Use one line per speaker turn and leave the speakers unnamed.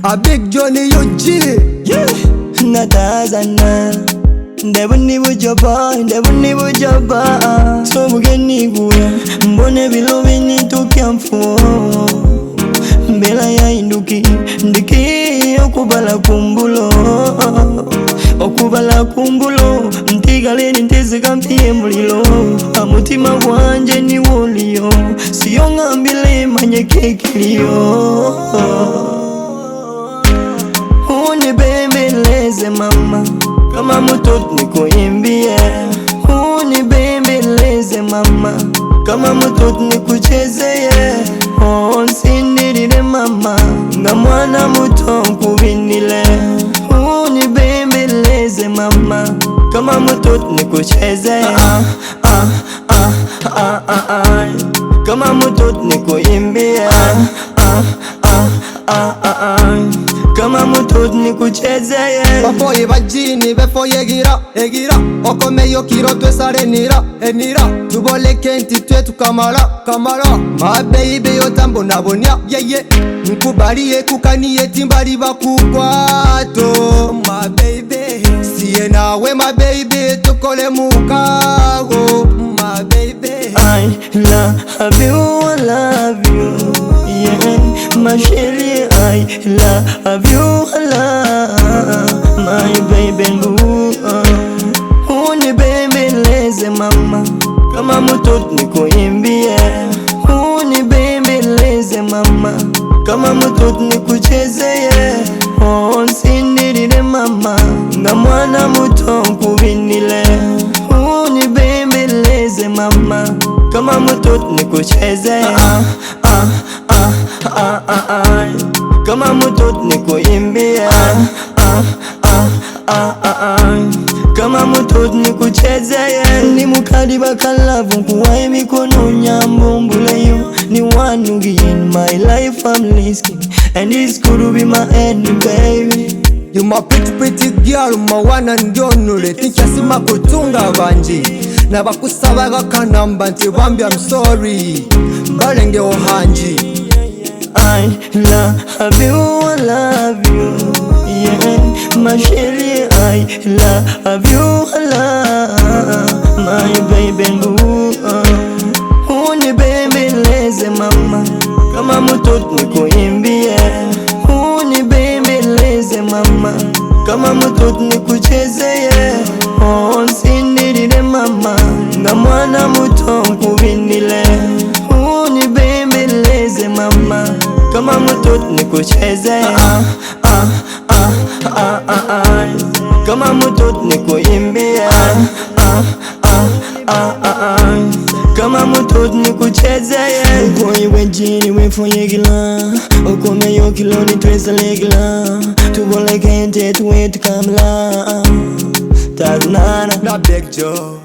A big Johnny UG, yeah.
Natazana ndebuni bujoba, ndebuni bujoba. So bugeni buya mbone bilo binitukia mfuo. Mbela ya induki ndiki okubala kumbulo, okubala kumbulo. Mtigaleni ntezeka mpiye mulilo, amutima gwanje ni woliyo. Siyo ngambile manye kekiliyo. Unibembeleze mama, kama mtoto nikuimbie. Unibembeleze mama, kama mtoto nikuchezeye. Onsindirire mama, nga mwana muto nkubinile. Unibembeleze mama, kama mtoto nikuchezeye. Kama mtoto nikuimbie. Kama mtoto nikuchezeye.
Bafoye bajini befoye gira, egira. Okomeyo kiro twesare nira, enira. Tuboleke nti twe tukamala, kamala. My baby yotambo nabonya, yeah yeah. Nkubaliye kukaniye timbali bakukwato. My baby, siye nawe my baby tukole mukago. My baby,
I love you, I love you, yeah. My chérie, I love you, I love my baby boo. Unibembeleze mama, kama mtoto nikuimbie. Unibembeleze mama, kama mtoto nikuchezeye. Onsindirire mama, nga mwana muto nkubinile. Unibembeleze mama, kama mtoto nikuchezeye. Kama mtoto nikuimbie. Kama mtoto nikuchezeye. Ni mukadi bakalavu nkuwaye mikono nyambumbuleyo. Ni wanugi in my life I'm risking, and it's good to be my ending baby.
You my pretty girl, my one and only. Think yasima kutunga banji na bakusaba gakanamba nti bambi I'm sorry mbalenge ohanji.
I love you, I love you, yeah. My chérie, I love you, I love my baby boo. Unibembeleze mama, kama mtoto nikuimbie. Unibembeleze mama, kama mtoto nikuchezeye. Onsindirire mama, nga mwana muto nkubinile. Unibembeleze mama, kama mtoto nikuchezeye. Kama mtoto nikuimbie. Kama mtoto nikuchezeye. Ukoyi wejini wefoye gila, okomeyo kiloni twesale gila. Tuboleke nte tuwe tukamla. Tazunana
na Big Joe.